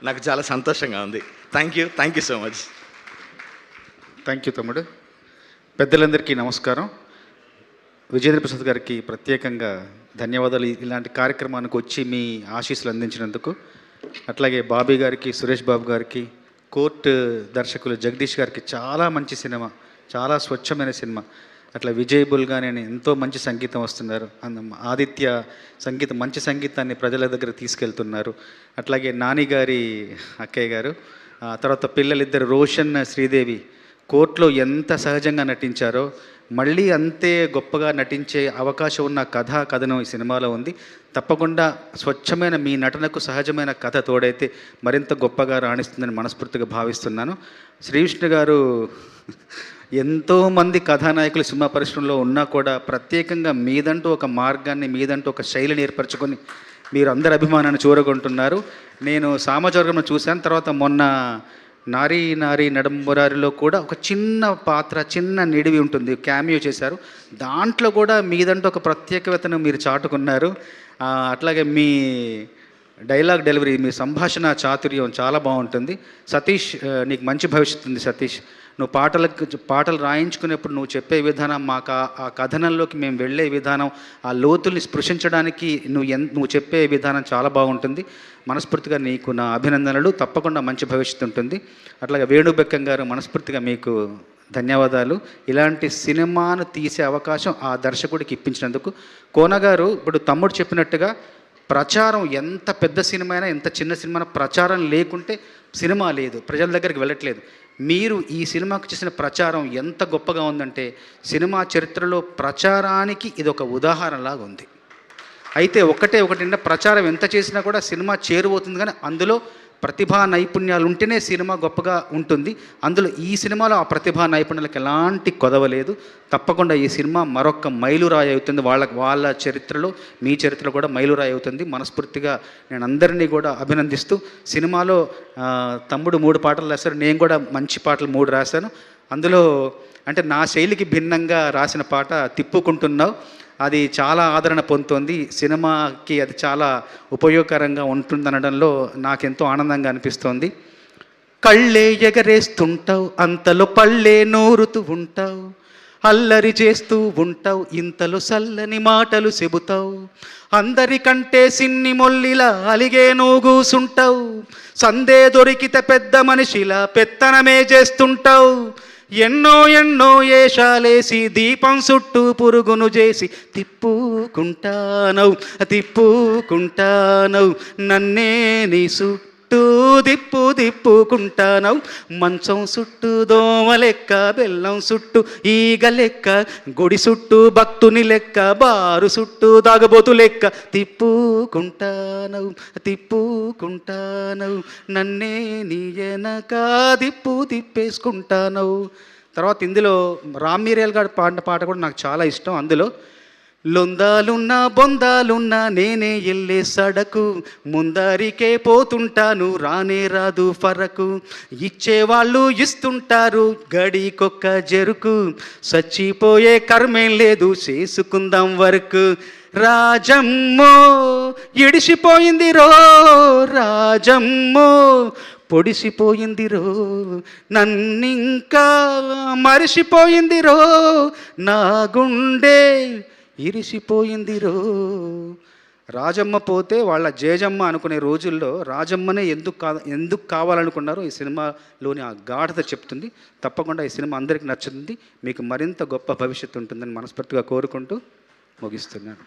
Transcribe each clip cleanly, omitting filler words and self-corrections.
నాకు చాలా సంతోషంగా ఉంది. Thank you so much. Thank you తమ్ముడు. పెద్దలందరికీ నమస్కారం. విజేంద్ర ప్రసాద్ గారికి ప్రత్యేకంగా ధన్యవాదాలు ఇలాంటి కార్యక్రమానికి వచ్చి మీ ఆశీస్సులు అందించినందుకు. అట్లాగే బాబీ గారికి, సురేష్ బాబు గారికి, కోర్టు దర్శకులు జగదీష్ గారికి చాలా మంచి సినిమా, చాలా స్వచ్ఛమైన సినిమా. అట్లా విజయ్ బుల్గానే ఎంతో మంచి సంగీతం వస్తున్నారు. ఆదిత్య సంగీతం, మంచి సంగీతాన్ని ప్రజల దగ్గర తీసుకెళ్తున్నారు. అట్లాగే నాని గారి అక్కయ్య గారు, తర్వాత పిల్లలిద్దరు రోషన్, శ్రీదేవి కోర్టులో ఎంత సహజంగా నటించారో మళ్ళీ అంతే గొప్పగా నటించే అవకాశం ఉన్న కథనం ఈ సినిమాలో ఉంది. తప్పకుండా స్వచ్ఛమైన మీ నటనకు సహజమైన కథ తోడైతే మరింత గొప్పగా రాణిస్తుందని మనస్ఫూర్తిగా భావిస్తున్నాను. శ్రీవిష్ణు గారు ఎంతోమంది కథానాయకులు సినిమా పరిశ్రమలో ఉన్నా కూడా ప్రత్యేకంగా మీదంటూ ఒక మార్గాన్ని, మీదంటూ ఒక శైలిని ఏర్పరచుకొని మీరు అందరి అభిమానాన్ని చూరగొంటున్నారు. నేను సామాజిక చూశాను. తర్వాత మొన్న నారీ నడుమురారిలో కూడా ఒక చిన్న పాత్ర, చిన్న నిడివి ఉంటుంది, క్యామియో చేశారు. దాంట్లో కూడా మీదంటూ ఒక ప్రత్యేకతను మీరు చాటుకున్నారు. అట్లాగే మీ డైలాగ్ డెలివరీ, మీ సంభాషణ చాతుర్యం చాలా బాగుంటుంది. సతీష్, నీకు మంచి భవిష్యత్తు ఉంది సతీష్. నువ్వు పాటలు రాయించుకునేప్పుడు నువ్వు చెప్పే విధానం, మాకు ఆ కథనంలోకి మేము వెళ్ళే విధానం, ఆ లోతుల్ని స్పృశించడానికి నువ్వు చెప్పే విధానం చాలా బాగుంటుంది. మనస్ఫూర్తిగా నీకు నా అభినందనలు. తప్పకుండా మంచి భవిష్యత్తు ఉంటుంది. అట్లాగే వేణుబెక్కం గారు, మనస్ఫూర్తిగా మీకు ధన్యవాదాలు. ఇలాంటి సినిమాను తీసే అవకాశం ఆ దర్శకుడికి ఇప్పించినందుకు. కోన గారు, ఇప్పుడు తమ్ముడు చెప్పినట్టుగా ప్రచారం, ఎంత పెద్ద సినిమా అయినా, ఎంత చిన్న సినిమా, ప్రచారం లేకుంటే సినిమా లేదు, ప్రజల దగ్గరికి వెళ్ళట్లేదు. మీరు ఈ సినిమాకు చేసిన ప్రచారం ఎంత గొప్పగా ఉందంటే సినిమా చరిత్రలో ప్రచారానికి ఇది ఒక ఉదాహరణలాగా ఉంది. అయితే ఒకటి ప్రచారం ఎంత చేసినా కూడా సినిమా చేరువవుతుంది, కానీ అందులో ప్రతిభా నైపుణ్యాలు ఉంటేనే సినిమా గొప్పగా ఉంటుంది. అందులో ఈ సినిమాలో ఆ ప్రతిభా నైపుణ్యాలకు ఎలాంటి కొదవలేదు. తప్పకుండా ఈ సినిమా మరొక మైలురాయి అవుతుంది. వాళ్ళ చరిత్రలో, మీ చరిత్రలో కూడా మైలురాయి అవుతుంది. మనస్ఫూర్తిగా నేను అందరినీ కూడా అభినందిస్తూ, సినిమాలో తమ్ముడు 3 పాటలు రాశారు, నేను కూడా మంచి పాటలు 3 రాశాను. అందులో అంటే నా శైలికి భిన్నంగా రాసిన పాట తిప్పుకుంటున్నావు, అది చాలా ఆదరణ పొందుతోంది. సినిమాకి అది చాలా ఉపయోగకరంగా ఉంటుందనడంలో నాకెంతో ఆనందంగా అనిపిస్తోంది. కళ్ళే ఎగరేస్తుంటావు, అంతలో పళ్ళే నూరుతూ ఉంటావు, అల్లరి చేస్తూ ఉంటావు, ఇంతలో సల్లని మాటలు చెబుతావు, అందరికంటే సిన్ని మొల్లిలా అలిగే నూగూసుంటావు, సందే దొరికితే పెద్ద మనిషిలా పెత్తనమే చేస్తుంటావు, ఎన్నో ఏషాలేసి దీపం చుట్టూ పురుగును చేసి తిప్పుకుంటానవు నన్నే నీ చుట్టూ తిప్పుకుంటానవు, మంచం చుట్టూ దోమ లెక్క, బెల్లం చుట్టూ ఈగ లెక్క, గుడి చుట్టూ భక్తుని లెక్క, బారు చుట్టూ దాగబోతు లెక్క తిప్పుకుంటానవు నన్నే నీ వెనక తిప్పేసుకుంటానవు. తర్వాత ఇందులో రామ్ మీరియల్ గారు పాడిన పాట కూడా నాకు చాలా ఇష్టం. అందులో లొందాలున్నా బొందాలున్నా నేనే ఎల్లే సడకు, ముందరికే పోతుంటాను రానే రాదు ఫరకు, ఇచ్చేవాళ్ళు ఇస్తుంటారు గడికొక్క జరుకు, చచ్చిపోయే కర్మేం లేదు చేసుకుందాం వరకు, రాజమ్మో ఇడిసిపోయింది రో రాజమ్మో పొడిసిపోయిందిరో, నన్నింకా మరిసిపోయిందిరో, నా గుండె ఇరిసిపోయిందిరో. రాజమ్మ పోతే వాళ్ళ జేజమ్మ అనుకునే రోజుల్లో రాజమ్మనే ఎందుకు కావాలనుకున్నారో ఈ సినిమాలోని ఆ గాఢత చెప్తుంది. తప్పకుండా ఈ సినిమా అందరికీ నచ్చుతుంది, మీకు మరింత గొప్ప భవిష్యత్తు ఉంటుందని మనస్ఫూర్తిగా కోరుకుంటూ ముగిస్తున్నాను.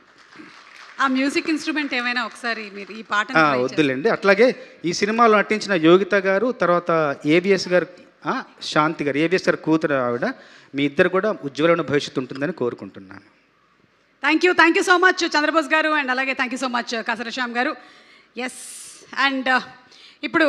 ఆ మ్యూజిక్ ఇన్స్ట్రుమెంట్ ఏమైనా ఒకసారి మీరు ఈ పాట వద్దులేండి. అట్లాగే ఈ సినిమాలో నటించిన యోగిత గారు, తర్వాత ఏవిఎస్ గారు, శాంతి గారు, ఏవిఎస్ గారు కూతురు ఆవిడ, మీ ఇద్దరు కూడా ఉజ్వలమైన భవిష్యత్తు ఉంటుందని కోరుకుంటున్నాను. Thank you so much Chandrabose garu, and అలాగే thank you so much Kasarashyam garu. Yes, and ఇప్పుడు